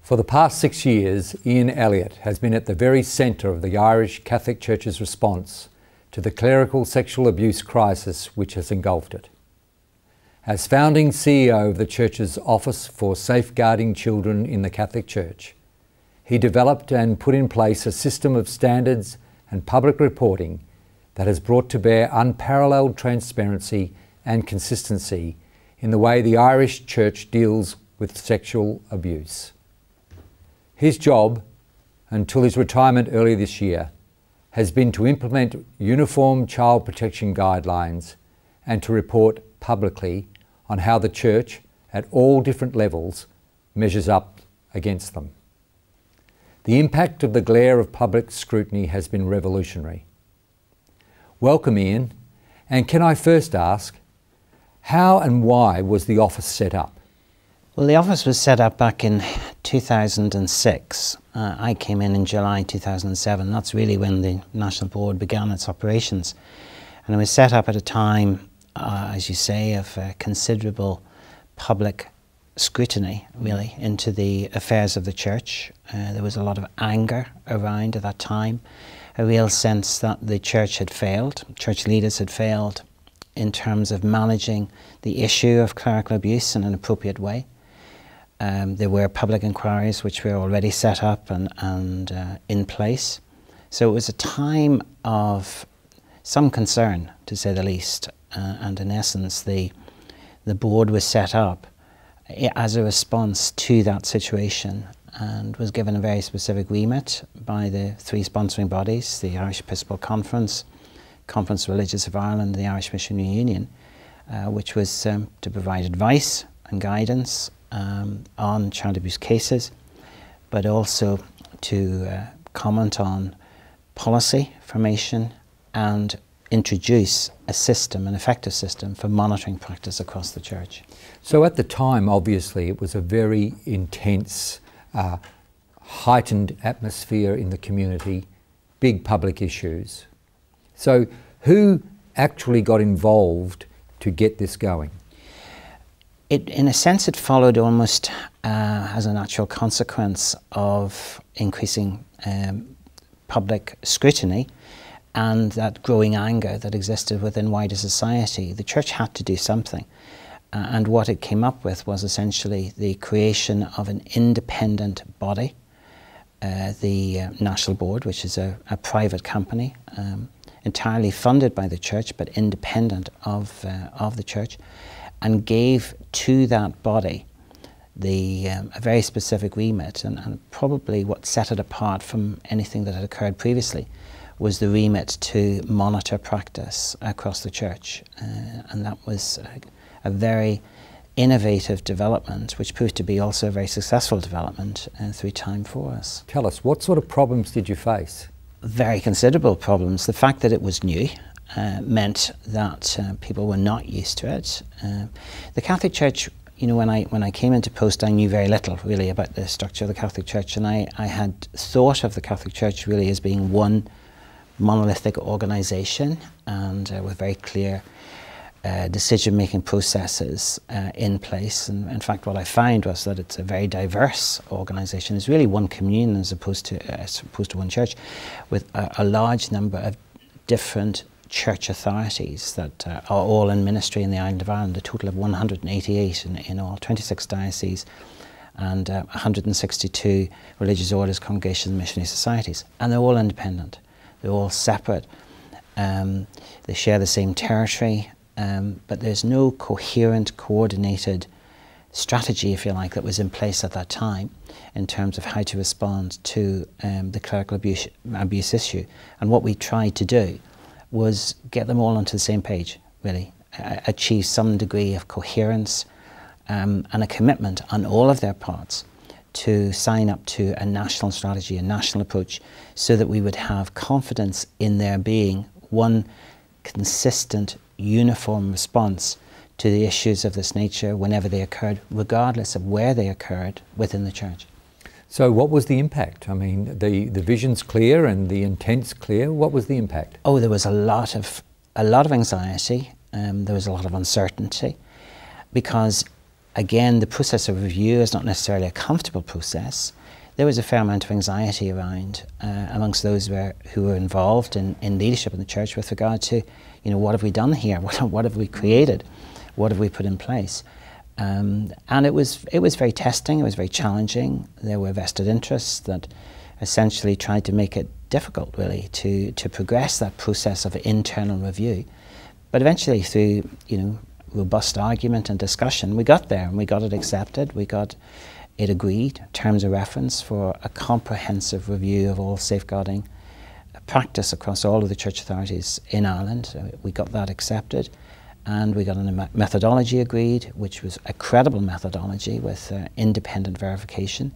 For the past 6 years, Ian Elliott has been at the very centre of the Irish Catholic Church's response to the clerical sexual abuse crisis which has engulfed it. As founding CEO of the Church's Office for Safeguarding Children in the Catholic Church, he developed and put in place a system of standards and public reporting that has brought to bear unparalleled transparency and consistency in the way the Irish Church deals with sexual abuse. His job, until his retirement early this year, has been to implement uniform child protection guidelines and to report publicly on how the Church, at all different levels, measures up against them. The impact of the glare of public scrutiny has been revolutionary. Welcome, Ian, and can I first ask, how and why was the office set up? Well, the office was set up back in 2006. I came in July 2007. That's really when the National Board began its operations. And it was set up at a time, as you say, of considerable public scrutiny, really, into the affairs of the Church. There was a lot of anger around at that time, a real sense that the Church had failed, Church leaders had failed in terms of managing the issue of clerical abuse in an appropriate way. There were public inquiries which were already set up and in place. So it was a time of some concern, to say the least, and in essence the board was set up as a response to that situation and was given a very specific remit by the three sponsoring bodies, the Irish Episcopal Conference, Conference of Religious of Ireland, and the Irish Missionary Union, which was to provide advice and guidance on child abuse cases, but also to comment on policy formation and introduce a system, an effective system for monitoring practice across the Church. So at the time, obviously, it was a very intense, heightened atmosphere in the community, big public issues. So who actually got involved to get this going? In a sense, it followed almost as a natural consequence of increasing public scrutiny and that growing anger that existed within wider society. The Church had to do something. And what it came up with was essentially the creation of an independent body, the National Board, which is a private company, entirely funded by the Church but independent of the Church, and gave to that body a very specific remit, and probably what set it apart from anything that had occurred previously was the remit to monitor practice across the Church. And that was a very innovative development, which proved to be also a very successful development through time for us. Tell us, what sort of problems did you face? Very considerable problems. The fact that it was new meant that people were not used to it. The Catholic Church, you know, when I came into post, I knew very little really about the structure of the Catholic Church, and I had thought of the Catholic Church really as being one monolithic organisation and with very clear decision-making processes in place. And in fact, what I found was that it's a very diverse organisation. It's really one communion as opposed to one church, with a large number of different church authorities that are all in ministry in the island of Ireland, a total of 188 in all, 26 dioceses and 162 religious orders, congregations and missionary societies. And they're all independent, they're all separate, they share the same territory, but there's no coherent, coordinated strategy, if you like, that was in place at that time in terms of how to respond to the clerical abuse issue. And what we tried to do was get them all onto the same page, really, achieve some degree of coherence and a commitment on all of their parts to sign up to a national strategy, a national approach, so that we would have confidence in there being one consistent, uniform response to the issues of this nature whenever they occurred, regardless of where they occurred within the Church. So what was the impact? I mean, the vision's clear and the intent's clear. What was the impact? Oh, there was a lot of anxiety. There was a lot of uncertainty, because again, the process of review is not necessarily a comfortable process. There was a fair amount of anxiety around amongst those who were involved in leadership in the church with regard to, you know, what have we done here? What have we created? What have we put in place? And it was very testing. It was very challenging. There were vested interests that essentially tried to make it difficult, really, to progress that process of internal review. But eventually, through, you know, robust argument and discussion, we got there, and we got it accepted. We got it agreed, terms of reference for a comprehensive review of all safeguarding practice across all of the church authorities in Ireland. We got that accepted, and we got a methodology agreed, which was a credible methodology with independent verification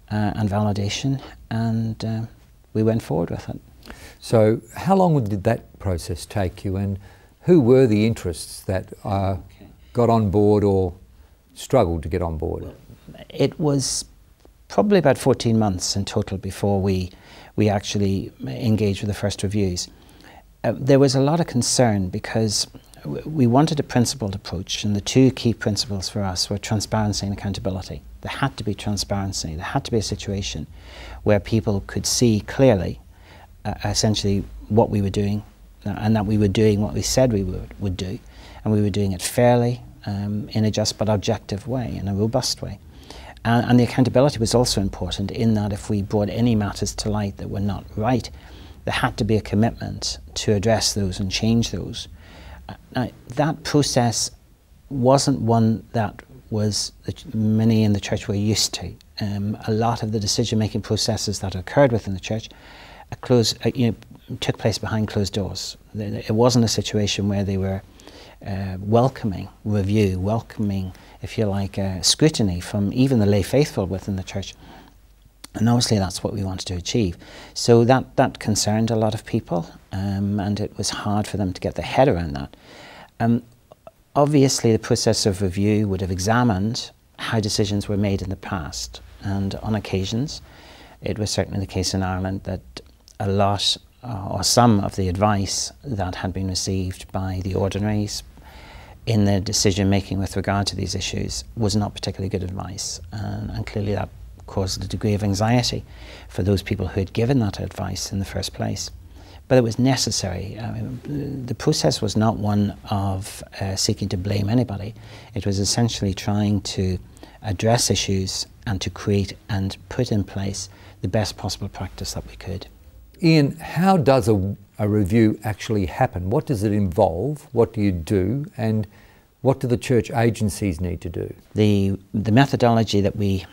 and validation, and we went forward with it. So how long did that process take you, and who were the interests that got on board or struggled to get on board? It was probably about 14 months in total before we actually engaged with the first reviews. There was a lot of concern because we wanted a principled approach, and the two key principles for us were transparency and accountability. There had to be transparency. There had to be a situation where people could see clearly essentially what we were doing, and that we were doing what we said we would do, and we were doing it fairly, in a just but objective way, in a robust way. And the accountability was also important in that if we brought any matters to light that were not right, there had to be a commitment to address those and change those. Now, that process wasn't one that many in the church were used to. A lot of the decision-making processes that occurred within the church took place behind closed doors. It wasn't a situation where they were welcoming review, welcoming, if you like, scrutiny from even the lay faithful within the church. And obviously that's what we wanted to achieve. So that concerned a lot of people, and it was hard for them to get their head around that. Obviously the process of review would have examined how decisions were made in the past, and on occasions it was certainly the case in Ireland that a lot or some of the advice that had been received by the ordinaries in their decision making with regard to these issues was not particularly good advice, and clearly that caused a degree of anxiety for those people who had given that advice in the first place. But it was necessary. I mean, the process was not one of seeking to blame anybody. It was essentially trying to address issues and to create and put in place the best possible practice that we could. Ian, how does a review actually happen? What does it involve? What do you do? And what do the church agencies need to do? The methodology that we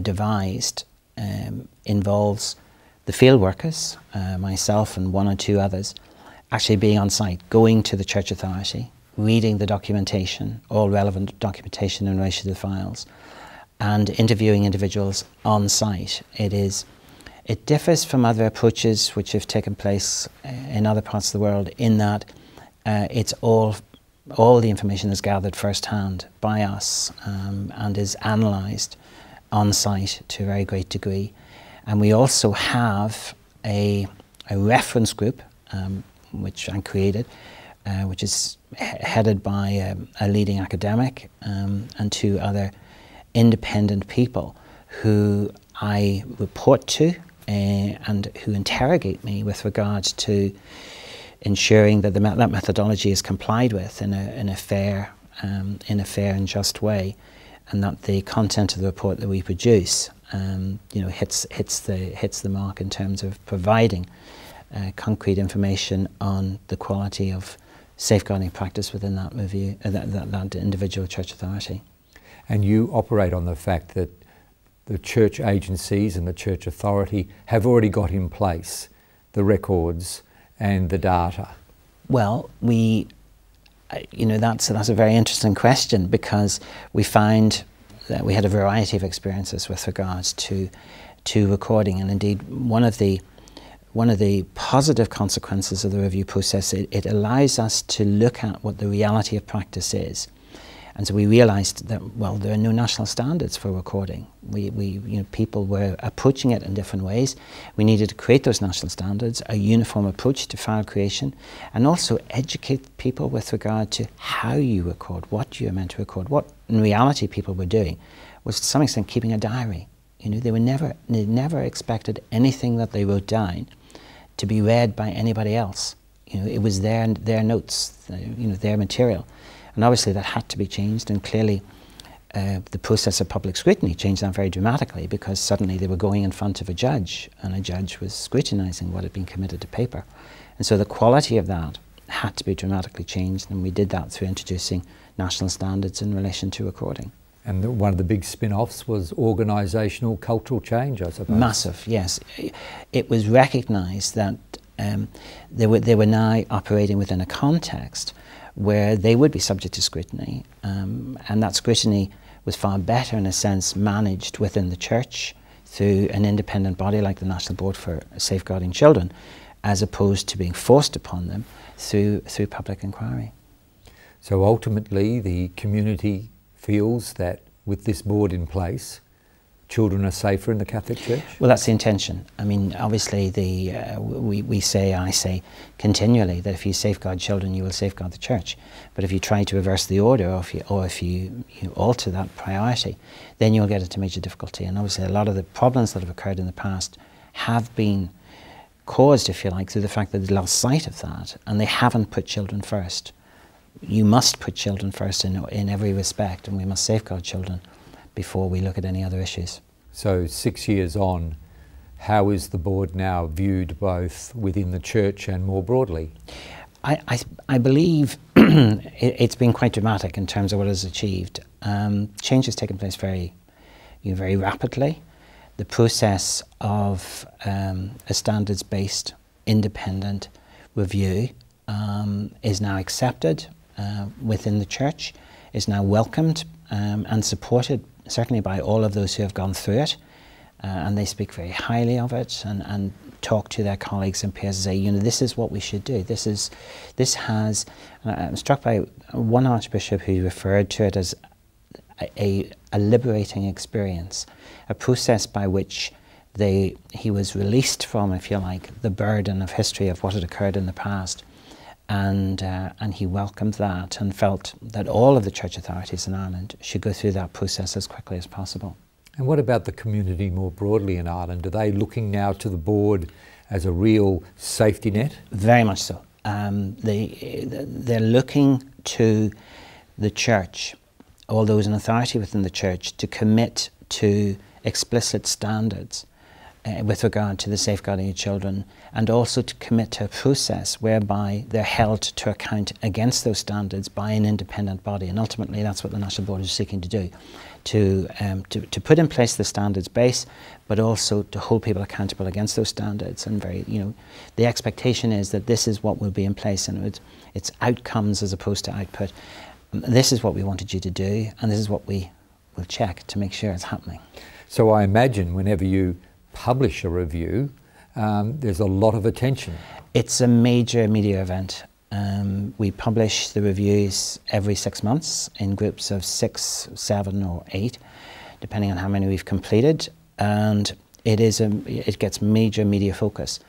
devised involves the field workers, myself and one or two others, actually being on site, going to the church authority, reading the documentation, all relevant documentation in relation to the files, and interviewing individuals on site. It differs from other approaches which have taken place in other parts of the world in that it's all the information is gathered firsthand by us and is analysed on site to a very great degree. And we also have a reference group which I created, which is headed by a leading academic and two other independent people who I report to and who interrogate me with regards to ensuring that that methodology is complied with in a fair and just way, and that the content of the report that we produce hits the mark in terms of providing concrete information on the quality of safeguarding practice within that review, that individual church authority. And you operate on the fact that the church agencies and the church authority have already got in place the records and the data. Well, that's a very interesting question, because we find that we had a variety of experiences with regards to recording, and indeed one of the positive consequences of the review process, it allows us to look at what the reality of practice is, And so we realised that, well, there are no national standards for recording. People were approaching it in different ways. We needed to create those national standards, a uniform approach to file creation, and also educate people with regard to how you record, what you're meant to record. What in reality people were doing was to some extent keeping a diary. They never expected anything that they wrote down to be read by anybody else. It was their notes, their material. And obviously that had to be changed, and clearly the process of public scrutiny changed that very dramatically, because suddenly they were going in front of a judge, and a judge was scrutinising what had been committed to paper. And so the quality of that had to be dramatically changed, and we did that through introducing national standards in relation to recording. And one of the big spin-offs was organisational cultural change, I suppose. Massive, yes. It was recognised that they were now operating within a context where they would be subject to scrutiny, and that scrutiny was far better, in a sense, managed within the church through an independent body like the National Board for Safeguarding Children, as opposed to being forced upon them through public inquiry. So ultimately the community feels that with this board in place, children are safer in the Catholic Church? Well, that's the intention. I mean, obviously, I say continually that if you safeguard children, you will safeguard the Church. But if you try to reverse the order, or if you alter that priority, then you'll get into major difficulty. And obviously, a lot of the problems that have occurred in the past have been caused, if you like, through the fact that they lost sight of that, and they haven't put children first. You must put children first in every respect, and we must safeguard children before we look at any other issues. So 6 years on, how is the board now viewed both within the church and more broadly? I believe it's been quite dramatic in terms of what is achieved. Change has taken place very rapidly. The process of a standards-based independent review is now accepted within the church, is now welcomed and supported certainly by all of those who have gone through it, and they speak very highly of it and talk to their colleagues and peers and say, this is what we should do. I'm struck by one archbishop who referred to it as a liberating experience, a process by which he was released from, if you like, the burden of history of what had occurred in the past. And he welcomed that and felt that all of the church authorities in Ireland should go through that process as quickly as possible. And what about the community more broadly in Ireland? Are they looking now to the board as a real safety net? Very much so. They're looking to the church, all those in authority within the church, to commit to explicit standards with regard to the safeguarding of children, and also to commit to a process whereby they're held to account against those standards by an independent body. And ultimately that's what the National Board is seeking to do, to put in place the standards base, but also to hold people accountable against those standards. And the expectation is that this is what will be in place, and it's outcomes as opposed to output. This is what we wanted you to do, and this is what we will check to make sure it's happening. So I imagine whenever you publish a review, there's a lot of attention. It's a major media event. We publish the reviews every 6 months in groups of 6, 7 or 8, depending on how many we've completed, and it gets major media focus.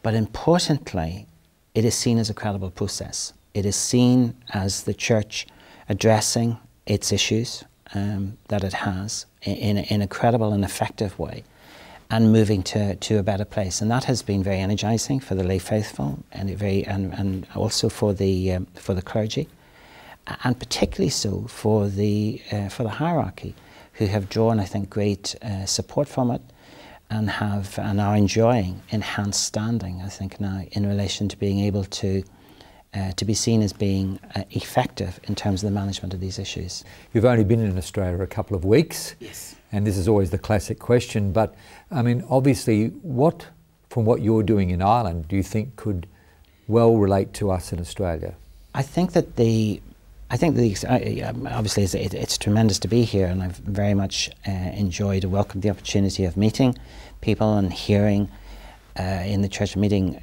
But importantly, it is seen as a credible process. It is seen as the church addressing its issues that it has in a credible and effective way, and moving to a better place. And that has been very energising for the lay faithful, and also for the clergy, and particularly so for the hierarchy, who have drawn, I think, great support from it, and are enjoying enhanced standing, I think, now in relation to being able to be seen as being effective in terms of the management of these issues. You've only been in Australia a couple of weeks. Yes. And this is always the classic question, but I mean, obviously, from what you're doing in Ireland, do you think could well relate to us in Australia? I think that obviously it's tremendous to be here, and I've very much enjoyed and welcomed the opportunity of meeting people and hearing in the church meeting,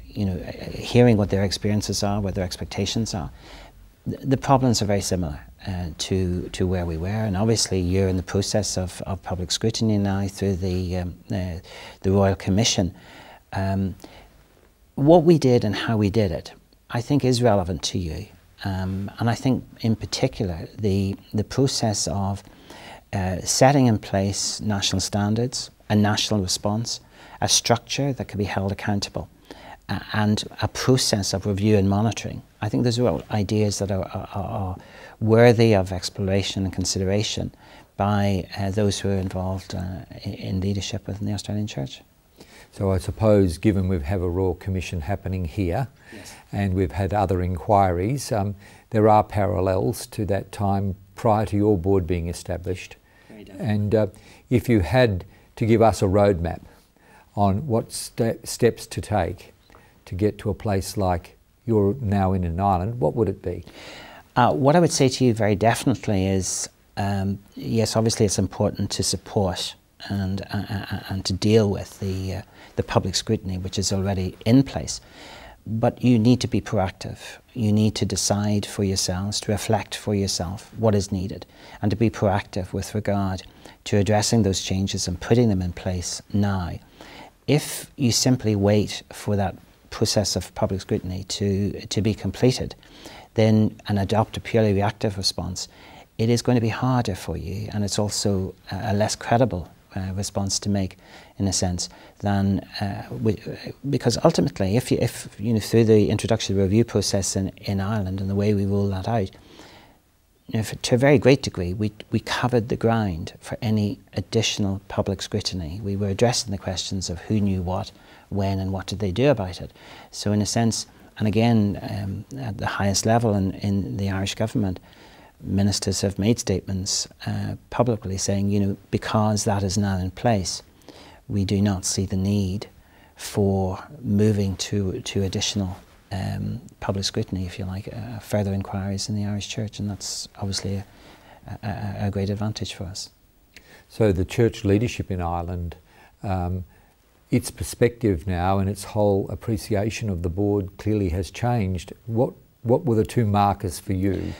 hearing what their experiences are, what their expectations are. The problems are very similar. to where we were, and obviously you're in the process of public scrutiny now through the Royal Commission. What we did and how we did it, I think, is relevant to you, and I think in particular the process of setting in place national standards, a national response, a structure that can be held accountable, and a process of review and monitoring. I think those are all ideas that are worthy of exploration and consideration by those who are involved in leadership within the Australian Church. So I suppose, given we have a Royal Commission happening here, yes, and we've had other inquiries, there are parallels to that time prior to your board being established. And if you had to give us a roadmap on what steps to take to get to a place like you're now in Ireland, what would it be? What I would say to you very definitely is, yes, obviously it's important to support and to deal with the public scrutiny which is already in place. But you need to be proactive. You need to decide for yourselves, to reflect for yourself what is needed, and to be proactive with regard to addressing those changes and putting them in place now. If you simply wait for that process of public scrutiny to be completed, then and adopt a purely reactive response, it is going to be harder for you, and it's also a less credible response to make, in a sense, than because ultimately, if you know, through the introductory review process in Ireland and the way we roll that out, you know, to a very great degree, we covered the ground for any additional public scrutiny. We were addressing the questions of who knew what, when, and what did they do about it. So, in a sense, and again, at the highest level in the Irish government, ministers have made statements publicly saying, you know, because that is now in place, we do not see the need for moving to additional public scrutiny, if you like, further inquiries in the Irish Church, and that's obviously a great advantage for us. So the church leadership in Ireland, its perspective now and its whole appreciation of the board clearly has changed. What were the two markers for you?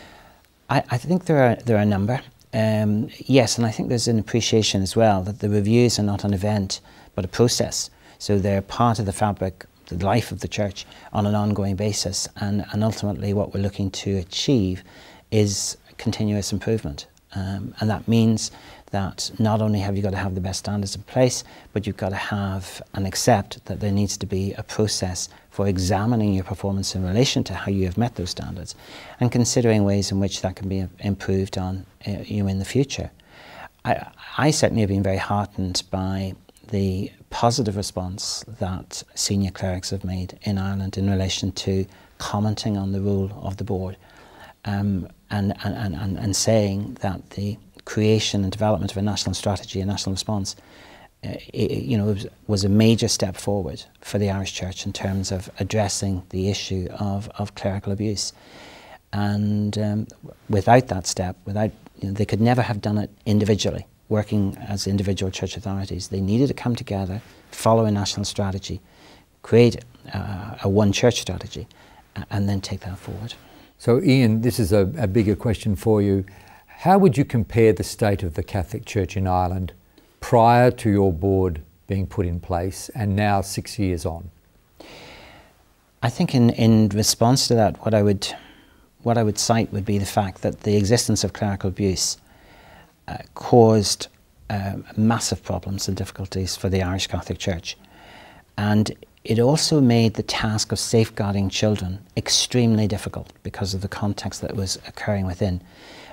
I think there are a number. Yes, and I think there's an appreciation as well that the reviews are not an event but a process. So they're part of the fabric, the life of the church on an ongoing basis, and ultimately what we're looking to achieve is continuous improvement. And that means that not only have you got to have the best standards in place, but you've got to have and accept that there needs to be a process for examining your performance in relation to how you have met those standards and considering ways in which that can be improved on in the future. I certainly have been very heartened by the positive response that senior clerics have made in Ireland in relation to commenting on the role of the board and saying that the creation and development of a national strategy, a national response, was a major step forward for the Irish Church in terms of addressing the issue of clerical abuse. And without that step, they could never have done it individually, working as individual church authorities. They needed to come together, follow a national strategy, create a one church strategy, and then take that forward. So Ian, this is a bigger question for you. How would you compare the state of the Catholic Church in Ireland prior to your board being put in place and now 6 years on? I think in response to that, what I would cite would be the fact that the existence of clerical abuse caused massive problems and difficulties for the Irish Catholic Church. And it also made the task of safeguarding children extremely difficult because of the context that was occurring within.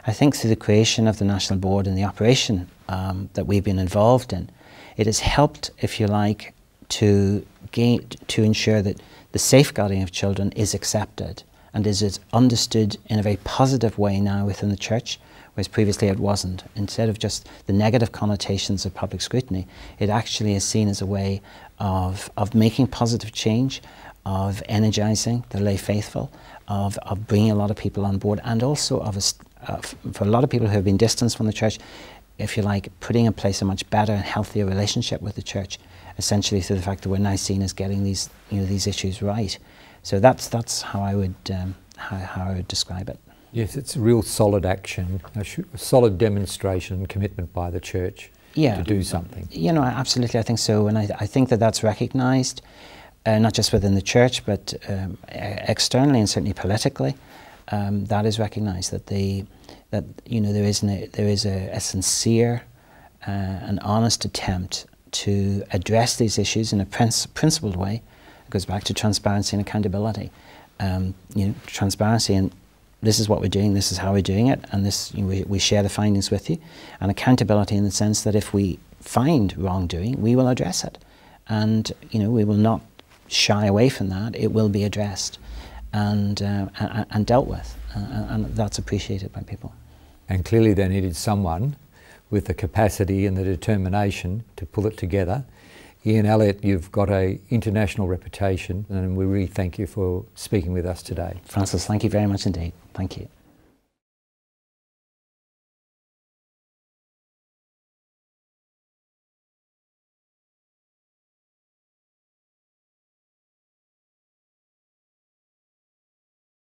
I think through the creation of the National Board and the operation that we've been involved in, it has helped, if you like, to ensure that the safeguarding of children is accepted and is understood in a very positive way now within the Church, whereas previously it wasn't. Instead of just the negative connotations of public scrutiny, it actually is seen as a way of making positive change, of energising the lay faithful, of bringing a lot of people on board, and also for a lot of people who have been distanced from the Church, if you like, putting in place a much better and healthier relationship with the Church, essentially through the fact that we're now seen as getting these issues right. So that's how I would describe it. Yes, it's a real solid action, a solid demonstration and commitment by the church to do something. You know, absolutely, I think so, and I think that that's recognised, not just within the church, but externally and certainly politically. That is recognised, that there is a sincere and honest attempt to address these issues in a principled way. It goes back to transparency and accountability. Transparency, and this is what we're doing, this is how we're doing it, and this, we share the findings with you. And accountability in the sense that if we find wrongdoing, we will address it. And we will not shy away from that. It will be addressed and dealt with, and that's appreciated by people. And clearly they needed someone with the capacity and the determination to pull it together. Ian Elliott, you've got an international reputation, and we really thank you for speaking with us today. Francis, thank you very much indeed. Thank you.